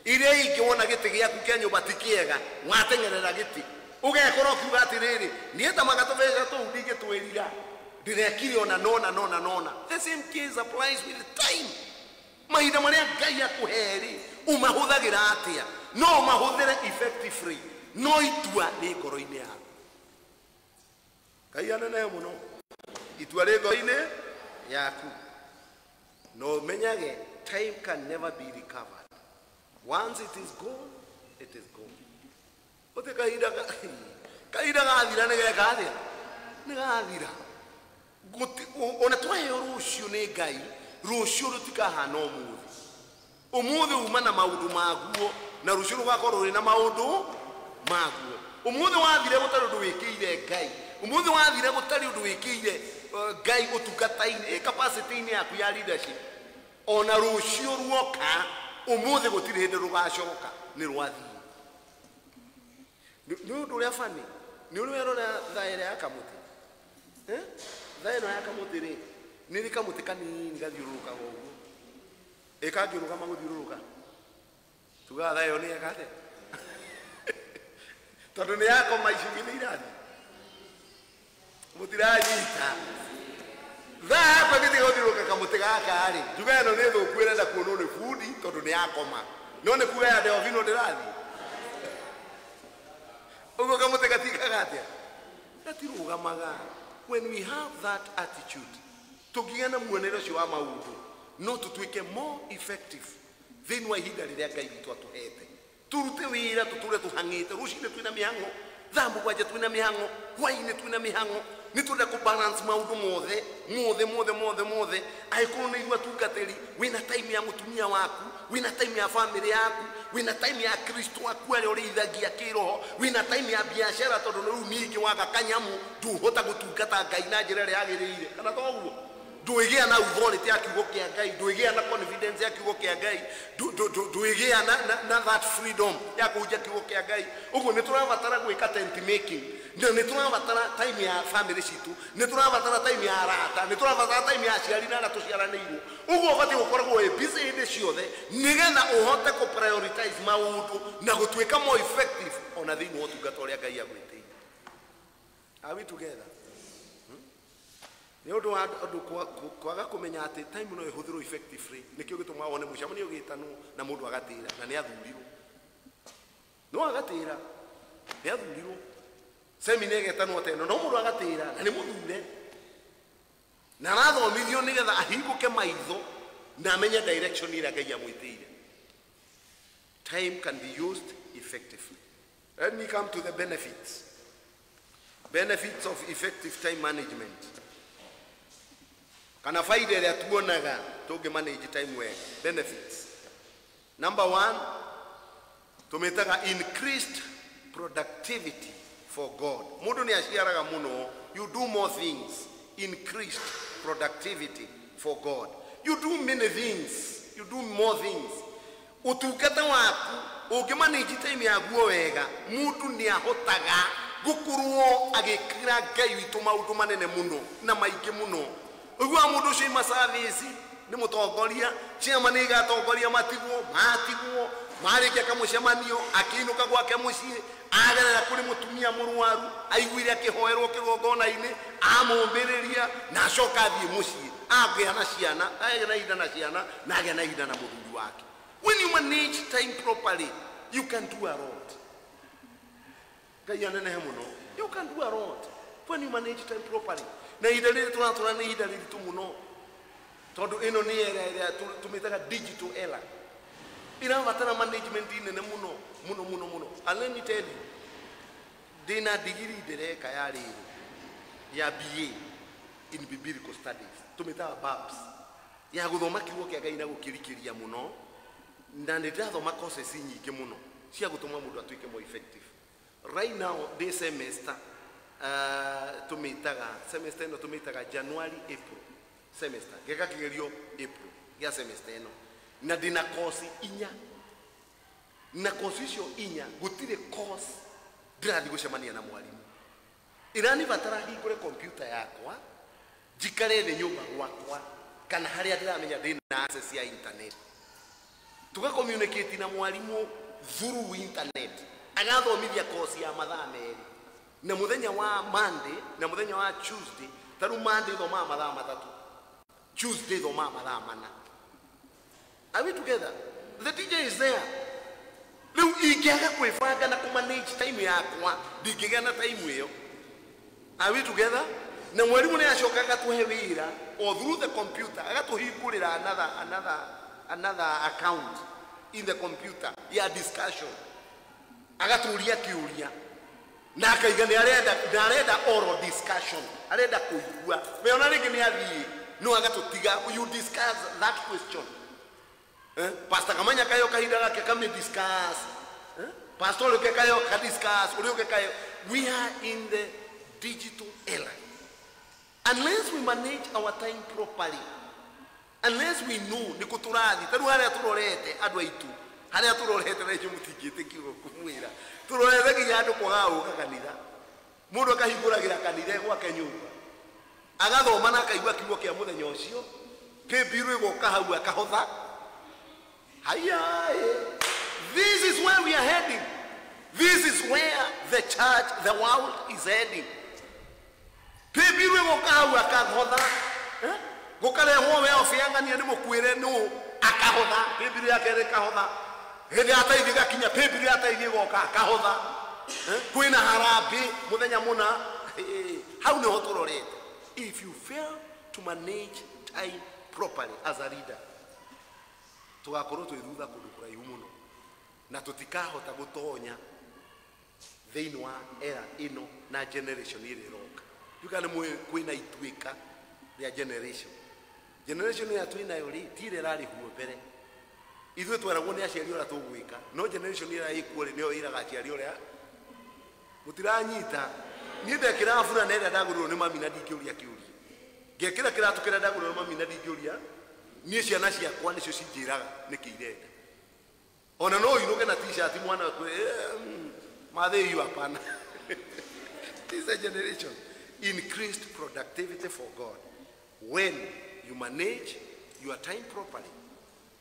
B: iria ingĩ wona gĩtĩ gĩaku kĩa nyũmba ti kĩega wateng'erera gĩtĩ. Ũgekora ũkiuga atĩrĩrĩ niĩ tamaga tũbeca tũu ndingĩtwĩrira ndirekire ona nona. The same case applies with time. Mahinda marĩa Ngai akũhe-rĩ ũmahũthagĩra atĩa? No ũmahũthĩre effectively, no itua nĩ ngoro-inĩ yaku. Ngai anene mũno, itua rĩ ngoro-inĩ yaku. No ũmenyage time can never be recovered. Once it is gone, it is gone. Ote kahinda gathira nĩ geka atĩa? Nĩ gathira. Ona twaheo rũciũ nĩ Ngai, rũciũ rũtikahana ũmũthĩ. Ũmũthĩ uma na maũndũ maguo na rũciũ rũgakorwo rũrĩ na maũndũ maguo. Ũmũthĩ wathire gũtarĩ ũndũ wĩkĩire Ngai, ũmũthĩ wathire gũtarĩ ũndũ wĩkĩire Ngai ũtungata-inĩ capacity-inĩ yaku ya leadership. Ona rũciũ ruoka ũmũthĩ gũtirĩ hĩndĩ rũgacoka, nĩ rwathire. Nĩ ũndũ ũrĩa bani nĩ ũrĩa werora thaa ĩrĩa ya kamũtĩ. Thaa ĩno ya kamũtĩ-rĩ nĩ rĩ kamũtĩ kanini gathiũrũrũkaga ũguo. Kangĩrũgama gũthiũrũrũka tugaga thaa ĩyo nĩ eka atĩa? Tondũ nĩ yakoma icungi nĩ irathiĩ mũtiranyita. Thaa yakwa gĩtĩ gũthiũrũrũka kamũtĩ gaka-rĩ njuga ĩno nĩ thũku ĩrenda kuonwo nĩ bundi tondũ nĩ yakoma. No nĩ kuga ya Delvino ndĩrathiĩ. Ũguo kamũtĩ gatikaga atĩa? Gatirũgamaga. When we have that attitude, tũgĩe na muonere ũcio wa maũndũ no tũtuĩke more effective thĩinĩ wa ihinda rĩrĩa Ngai witũ atũhete. Tũrute wĩra tũtũre tũhang'ĩte, rũcinĩ twĩna mĩhang'o, thaa mũgwanja twĩna mĩhang'o, hwaĩ-inĩ twĩna mĩhang'o. Nĩ tũrenda kũbalance maũndũ mothe. Angĩkorwo nĩ inyuĩ atungatĩri wĩna time ya mũtumia waku, wĩna time ya family yaku, wĩna time ya Kristo waku arĩa ũrĩithagia kĩroho, wĩna time ya biacara tondũ rĩu ningĩ waga kanyamu ndũhota gũtungata Ngai na njĩra ĩrĩa yagĩrĩire. Kana toguo ndwĩgĩa na authority ya kiugo kĩa Ngai, ndwĩgĩa na confidence ya kiugo kĩa Ngai, ndwĩgĩa na that freedom ya kũhunjia kiugo kĩa Ngai. Ũguo nĩ tũrabatara gwĩka tent making, nĩ tũrabatara time ya family citũ, nĩ tũrabatara time ya arata, nĩ tũrabatara time ya aciari na arĩa tũciaranĩirwo. Ũguo ũbatiĩ gũkoragwo wĩ busy hĩndĩ ciothe nĩgetha ũhote kũ prioritize maũndũ na gũtuĩka more effective ona thĩinĩ wa ũtungata ũrĩa Ngai agwĩtĩire. Are we together? Nĩ ũndũ wa andũ kwaga kũmenya atĩ time no ĩhũthĩrwo effectively nĩkĩo gĩtũmaga wone mũcemanio ũgĩtanwo na mũndũ agatĩra na nĩ athurirwo. No agatĩra nĩ athurirwo. Semina ĩgetanwo teno no mũndũ agatĩra na nĩ mũthure. na arathomithio nigetha ahinguke maitho na amenye direction ira Ngai amwitire. Time can be used effectively. Let me come to the benefits. Benefits of effective time management. Kana faida ile tuonaga toge manage time well. Benefits. Number 1, tumetaga increased productivity for God. Mundu ni ashiaraga muno, you do more things. Increased productivity for God. You do many things. You do more things. Utungata waku ukimanage time yaguo wega, mundu ni ahotaga gukuruo agikira Ngai witu maundu manene muno na maingi muno. Ugwa mundu cio service ni mutongoria chairman ni gatongoria matigwo marikia kamucemanio akiinuka gwake mucii agerera kuri mutumia murwaru aiguire akihoerwo kigongona-ini amumbiriria na acoka athie mucii agĩa na ciana agĩa na ciana na agĩa na ihinda na muthuri wake. When you manage time properly, you can do a lot. You can do a lot when you manage time properly. Na ihinda rĩrĩ tũratũra nĩ ihinda rĩritũ mũno, tondũ ĩno nĩ era tumĩtaga digital era. Irabatara management nene muno. And let me tell you, ndĩna degree ndĩreka ya rĩrĩ ya BA in Biblical Studies, tumĩtaga BABS, ya gũthoma kiugo kĩa Ngai na gũkirikĩria mũno, na ndĩrathoma courses nyingĩ mũno cia gũtũma mũndũ atuĩke more effective. Right now, this semester, semester ino tumitaga January April semester geka kigerio April ya semester ino na dina course inya na course icio inya gutire course ndirathi gucemania na mwalimu irani batara hingure computer yakwa jikare ne nyumba gwakwa kana haria ndiramenya ndina access ya internet tuka communicate na mwalimu through internet agathomithia course ya mathaa meri na muthenya wa Monday na muthenya wa Tuesday taru Monday thoma mathaa matatu Tuesday thoma mathaa mana. Are we together? The teacher is there. Leo ikiaga kwifanga na kumanage time yakwa ndingĩgĩa na time iyo. Are we together? Na mwalimu nĩ acokaga tuhe wĩra or through the computer agatuhingũrĩra another account in the computer ya discussion agaturia kiuria na akaiga ni arenda oral discussion arenda kuigua meona ringi ni athie no agatutiga you discuss that question. Pastor Kamanya kayo kahinda gake kame discuss pastor uke kayo ka discuss uke kayo. We are in the digital era. Unless we manage our time properly, unless we know ni kuturathi taru haria turorete andu aitu haria turorete na icio mutingite kiugo kumwira turorete kinya andu kwagauka kanitha mundu akahinguragira kanitha gwake nyumba agathoma na akaigua kiugo kia muthenya ucio kibiru igoka hau akahotha haya. This is where we are heading. This is where the church, the world is heading. Kibiru igoka hau akahotha gukareho we ofiangania ni mukwire no akahotha kibiru yake rekahotha hede ataithie gakinya kibiru ataithie goka akahotha kwina harambi muthenya muna hau ni hoturorete. If you fail to manage time properly as a leader, tugakorwo twithutha kundu kuraihu muno na tutikahota gutonya thiini wa era ino na generation iri roka. Yukane mwe kwina itwika ya generation ya twina yori tire rari huo mbere ithu tweragwo ni aciari ora tugwika no generation ira ikuore nio iraga aciari ora mutiranyita ni ndekira fura na ira ndagurwo ni mami na ndingiuria kiuria ngekira kiratu kira ndagurwo ni mami na ndingiuria ni ciana ciakwa nicio cinjiraga nikirenda ona no inuke na t-shirt mwana kwe mathe yu hapana. This is a generation. Increased productivity for God. When you manage your time properly,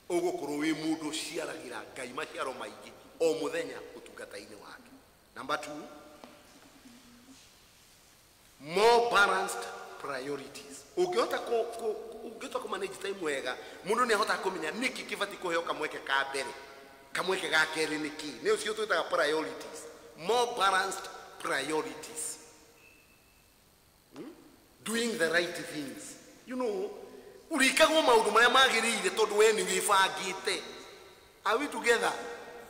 B: ugukorwo wi mundu ciaragira Ngai maciaro maingi o muthenya utungata-ini wake. Number 2, more balanced priorities. Ungihota ku manage time wega mundu ni ahota kumenya niki kibati kuheo kamweke ka mbere kamweke ga keri niki ni ucio twitaga priorities. More balanced priorities. Doing the right things You know, urikagwo maundu maria magirire tondu we ni wibangite. Are we together?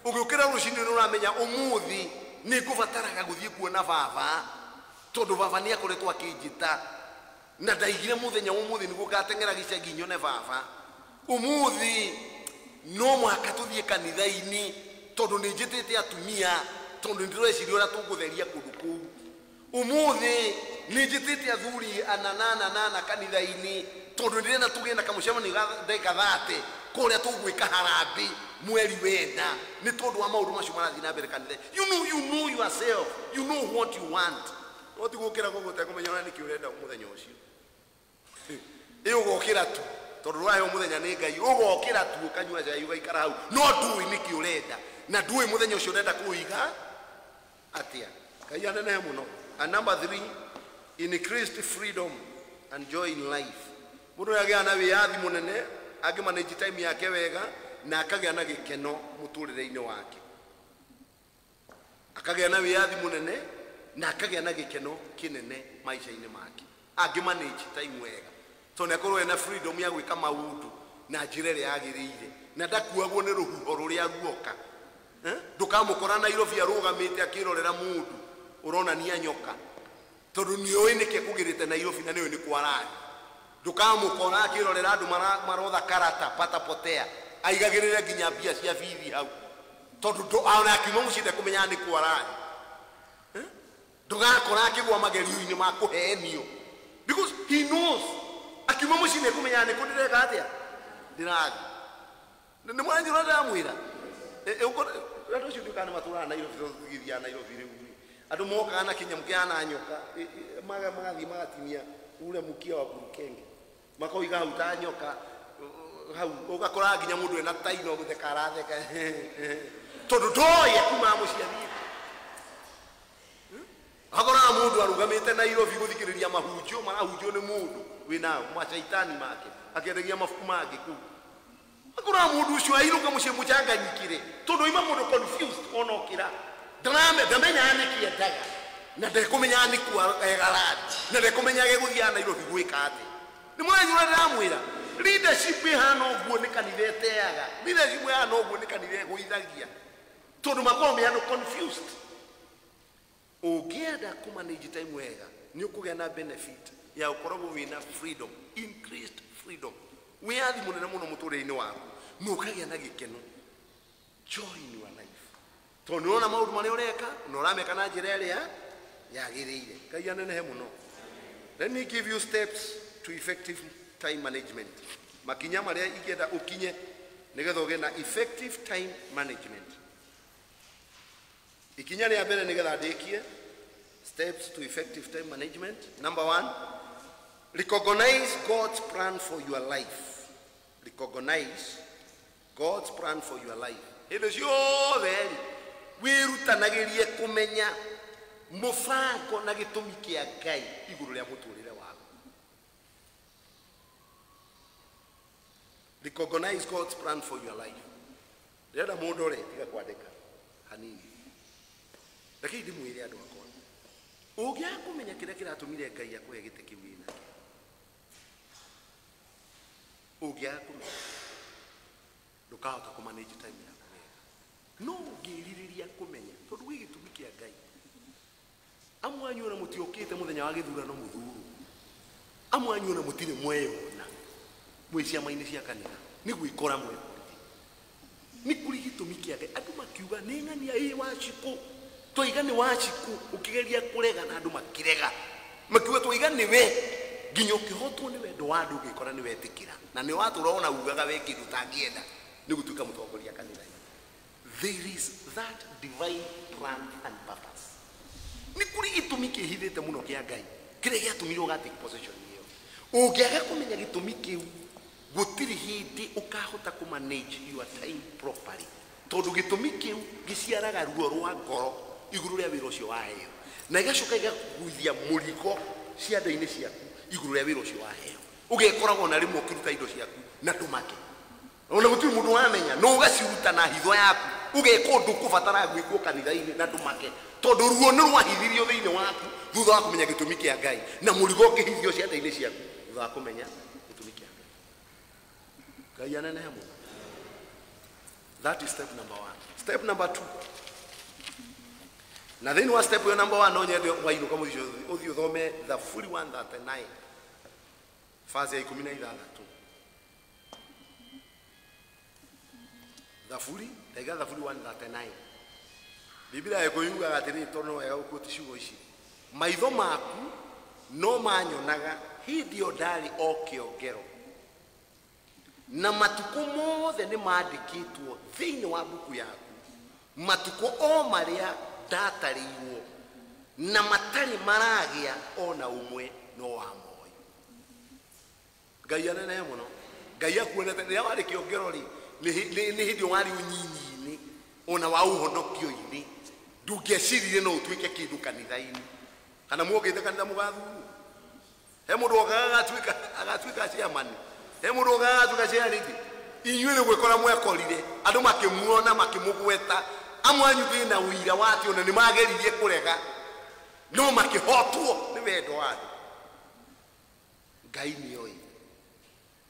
B: Ugiukira rucini ni uramenya umuthi ni kubataraga guthie kuona baba tondu baba ni akoretwo akijita na ndaigire muthenya umuthi ni gukatengera gicagi nyone baba. Umuthi no mwaka tuthie kanitha-ini tondu ni njitite atumia tondu ndireciria uria tugutheria kundu kuu. Umuthi ni njitite athuri anana kanitha-ini tondu ndirenda tugenda kamucemani ndeka 30 kuria tugwika harambi mweri wenda ni tondu wa maundu macio marathi na mbere kanitha. You know yourself, you know what you want. Oti gukira gogo te kumenya ni ki urenda muthenya ucio iyo gokira tu tondu wayo muthenya ni Ngai ugokira tu ukanyua cai ugaikara hau no ndui ni ki urenda na ndui muthenya ucio urenda kuiga atia. Ngai anene muno. And number 3, increased freedom and joy in life. Mundu yagia na wiathi munene agimanage time yake wega na akagĩa na gĩkeno mũtũrĩre-inĩ wake. Akagĩa na wiathi munene na akagĩa na gĩkeno kinene maisha-inĩ make. Agimanage time wega. Tondu akorwo ena freedom ya gwĩka maũndũ na njĩra ĩrĩa yagĩrĩire na ndakuagwo nĩ rũhuho rũrĩa guoka. Ndukamũkora Nairobi arũgamĩte akĩrorera mũndũ urona ni anyoka tondu ni oĩ nĩkĩ kũgĩrĩte Nairobi na nĩoĩ nĩ kwarari. Ndukamũkora akĩrorera andũ marotha karata patapotea aigagĩrĩre nginya mbia cia bithi hau tondu ona akiuma mũciĩ ndekũmenya nĩ kwarari. Ndugakora akĩgwa magerio-inĩ ma kũhenio because he knows akiuma mũciĩ ndekũmenya nĩ kũndireka atĩa ndĩrathi. Nĩ mwanjĩra ndamwĩra rado ucio ndukana matura Nairobi thigithia Nairobi rĩu andu mokaga na kinyamu kia na nyoka magathi magatinia ule mukia wa burukenge makoiga hau ta nyoka hau ugakora nginya mundu ena taino gutheka aratheka tondu ndoye kuma muciathi agora mundu arugamite Nairobi guthikiriria mahunjio marahunjio ni mundu wina machaitani make akendegia mafuku make ku agora mundu ucio airuka mucie muchanganyikire tondu ima mundu confused onokira ndamenya niki endaga na ndekumenya ni kuegaradi na ndekumenya geguthia Nairobi gwika ati ni mwanyu ndamwira leadership ihana oguo ni kanitha eteaga leadership ihana oguo ni kanitha guithagia tondu makomi ando confused. Ugienda kumanage time wega ni ukugĩa na benefit ya ukoragwo wina freedom, increased freedom. Wiathi munene muno muturĩre-inĩ waku no ukagĩa na gĩkeno, joy in your life. Tondu ona maundu marĩa ureka no urameka na njĩra ĩrĩa yagĩrĩire. Ngai anenehe muno. Let me give you steps to effective time management. Makinya marĩa ingĩenda ukinye nigetha ũgĩe na effective time management. Ikinya rĩa mbere nigetha ndĩkie steps to effective time management. Number 1, recognize God's plan for your life. Recognize God's plan for your life. Hĩndĩ ciothe wĩrutanagĩrie kũmenya mũbango na gĩtũmi kĩa Ngai igũrũ rĩa mũtũrĩre waku. Recognize God's plan for your life. Ndĩrenda mũndũ ũrĩa tiga kwandĩka hanini. Lakini ndimwĩre andũ akwa ũngĩaga kũmenya kĩrĩa kĩratũmire Ngai akũhe gĩtĩ kĩu wĩnakĩo, ũngĩaga kũmenya ndũkahota kũmanage time yaku wega. No ũngĩrirĩria kũmenya tondũ gwĩ gĩtũmi kĩa Ngai. Amwe anyu ona mũtiũkĩte mũthenya wa gĩthurano mũthuru, amwe anyu ona mũtirĩ mweyona mwĩ ciama-inĩ cia kanitha nĩ gwĩkora mwĩkũrĩte. Nĩ kũrĩ gĩtũmi kĩa Ngai. Andũ makiuga nĩ ng'ania ĩ Wanjikũ, tũiga nĩ Wanjikũ, ũkĩgeria kũrega na andũ makĩrega makiuga tũiga nĩ we, nginya ũkĩhotwo nĩ wendo wa andũ ũgĩkora nĩ wetĩkĩra na nĩ watũra ona ugaga we kĩndũ ũtangĩenda nĩ gũtuĩka mũtongoria kanitha-inĩ. There is that divine plan and purpose. Nĩ kũrĩ gĩtũmi kĩhithĩte mũno kĩa Ngai kĩrĩa gĩatũmire ũgatake possession ĩyo. Ũngĩaga kũmenya gĩtũmi kĩu gũtirĩ hĩndĩ ũkahota kũmanage your time properly, tondũ gĩtũmi kĩu gĩciaraga ruo rwa ngoro igũrũ rĩa wĩra ũcio waheo na igacoka igakũguithia mũrigo ciande-inĩ ciaku igũrũ rĩa wĩra ũcio waheo. Ũgekoragwo na rĩmwe ũkĩruta indo ciaku na ndũmake ona gũtirĩ mũndũ wamenya no ũgaciruta na hitho yaku ũgeka ũndũ ũkũbatara gwĩkwo kanitha-inĩ na ndũmake tondũ ruo nĩ rwahithirio thĩinĩ waku thutha wa kũmenya gĩtũmi kĩa Ngai na mũrigo ũkĩhithio ciande-inĩ ciaku thutha wa kũmenya Ngai anenehe mũno. That is step number 1. Step number 2. Na thĩinĩ wa step yo number 1 no nyende wainũka mũico ũthiĩ ũthome Thaburi 139 verse ya 16. Thaburi 139. Biblia yako yuga atĩrĩ tondũ no wega gũkũti ciugo ici. Maitho maku no manyonaga hĩndĩ ĩyo ndarĩ o kĩongero, na matukũ mothe nĩ mandĩkĩtwo thĩinĩ wa mbuku yaku, matukũ o marĩa ndatarĩirwo na matarĩ maragĩa ona ũmwe no wa moyo. Ngai anenehe mũno. Ngai akuonete rĩrĩa warĩ kĩongero rĩ nĩ hĩndĩ warĩ ũnyinyi-inĩ ona wa ũhonokio-inĩ, ndũngĩecirie no ũtuĩke kĩndũ kanitha-inĩ kana muokĩte kanitha mũgathuru. He mũndũ okaga agatuĩka chairman, he mũndũ okaga agatuĩka chairman. Inyuĩ nĩ gwĩkora mwekorire andũ makĩmuona makĩmũgweta, amwe anyu thĩna ũira wa atĩ ona nĩ mageririe kũrega no makĩhotwo nĩ wendo wa andũ. Ngai nĩoĩ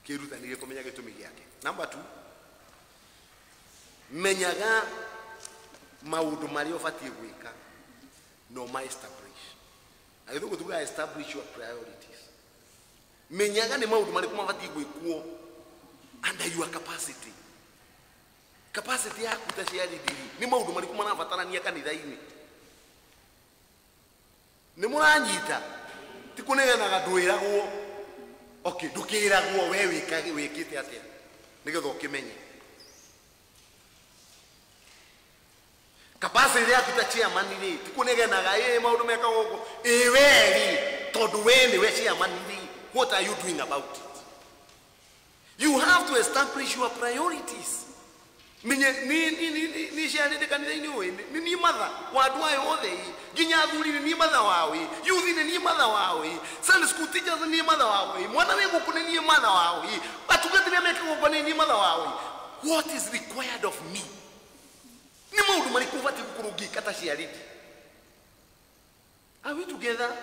B: kĩrutanĩrie kũmenya gĩtũmi gĩake. Number 2, menyaga maũndũ marĩa ũbatiĩ gwĩka no ma establish. Agĩthuko tuga establish your priorities. Menyaga nĩ maũndũ marĩkũ mabatiĩ gwĩkwo under your capacity. Capacity yaku ta cia lidiri nĩ maũndũ marĩkũ marabatarania kanitha-inĩ. Nĩ mũranyita ti kũnegenaga ndwĩragwo. Okay, ndũkĩragwo we wĩkĩte atĩa nĩgetha ũkĩmenye. Capacity yaku ta chairman rĩ ti kũnegenaga maũndũ mekagwo ũguo weri tondũ we nĩwe chairman rĩ. What are you doing about it? You have to establish your priorities. Ni ciana kanitha-inĩ ũĩ nĩ matha wa andũ aya othe, nginya athuri nĩ matha wao, youth nĩ matha wao, Sunday school teachers nĩ matha wao, mwana wĩ gũkũ nĩ matha wao, atungatĩri mekagwo nĩ matha wao. What is required of me? Nĩ maũndũ marĩkũ ũbatiĩ gũkorwo ũngĩka ta ciarĩti? Are we together?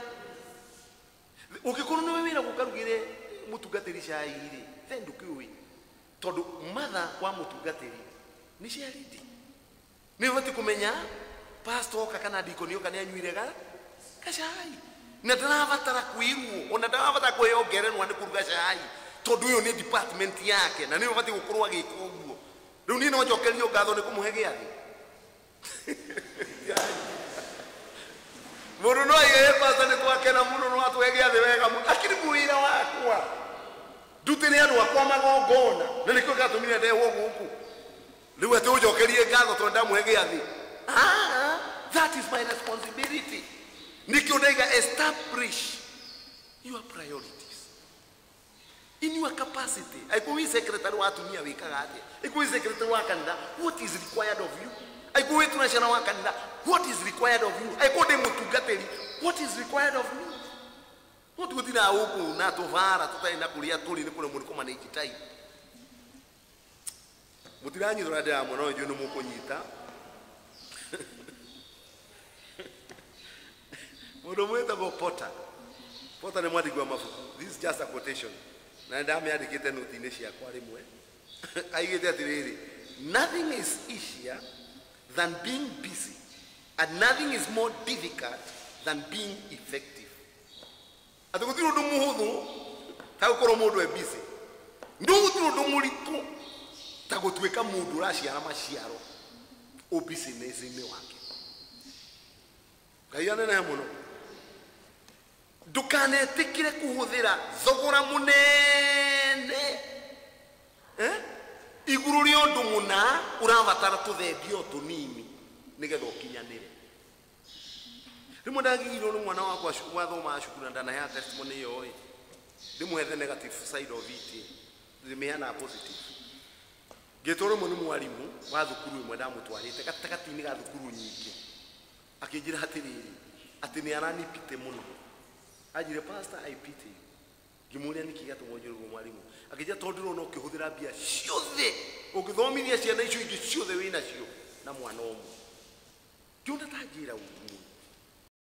B: Ũngĩkorwo nĩ wĩra gũkarugĩre mũtungatĩri cai rĩ then ndũkĩũĩ, tondũ matha wa mũtungatĩri nĩ ciarĩti. Nĩ ũbatiĩ kũmenya pastor oka kana deacon oka nĩ anyuire gacai na ndarabatara kwĩrwo ona ndarabatara kũheo ngerenwa nĩ kũruga cai, tondũ ũyũ nĩ department yake na nĩ ũbatiĩ gũkorwo agĩka ũguo. Rĩu niĩ no njokerio ngatho nĩ kũmũhe gĩathĩ. Mũndũ no aige pastor nĩ twakena mũno no atũhe gĩathĩ wega mũno, lakini wĩra wakwa ndutĩre andũ akwa magongona na nĩkĩo gatũmire ndehwo gũkũ. Rĩu atĩ ũnjokerie ngatho tondũ ndamũhe gĩathĩ. That is my responsibility. Nĩkĩo ndaiga establish your priorities in your capacity. Aikuwi secretary wa atumia wĩkaga atĩa? Aikuwi secretary wa kanitha, what is required of you? Aikuwi tunacana wa kanitha, what is required of you? Aikuwi ndĩ mũtungatĩri, what is required of me? No tugutina huku na tovara tutaenda kulia tuli ni kule muri komana ikitai. Mutiranyi dorade amo no jono mukonyita. Mudo mweta go Potter. Potter ni mwadi kwa mafuku. This is just a quotation. Na ndame adikete notine cia kwa rimwe. Aigete atiriri. Nothing is easier than being busy, and nothing is more difficult than being effective. Atugutiro ndo muhuthu ta gukoro mundu e busy, ndugutiro ndo muritu ta gutwika mundu raciara maciaro o business ni wake. Ngai anene muno, ndukanetikire kuhuthira thogora munene iguru rio ndu muna urabatara tuthendio tunini nigetha ukinyanire. Rimwe ndagigirwo nĩ mwana wakwa wathoma cukuru ndana ya testimony yo ndimuhe the negative side of it, ndimeana positive. Ngĩtwarwo nĩ mwarimu wa thukuru ĩmwe ndamũtwarĩte gatagatĩ-inĩ ga thukuru nyingĩ, akĩnjĩra atĩrĩrĩ atĩ nĩ aranipite mũno. Anjĩre pastor I pity you. Ngĩmũũria nĩkĩ gatũma njũrĩrwo mwarimu, akĩnjĩra tondũ ndĩrona ũkĩhũthĩra mbia ciothe ũngĩthomithia ciana icio ingĩ ciothe wĩnacio na mwana ũmwe. Ngĩona ta njĩra ũguo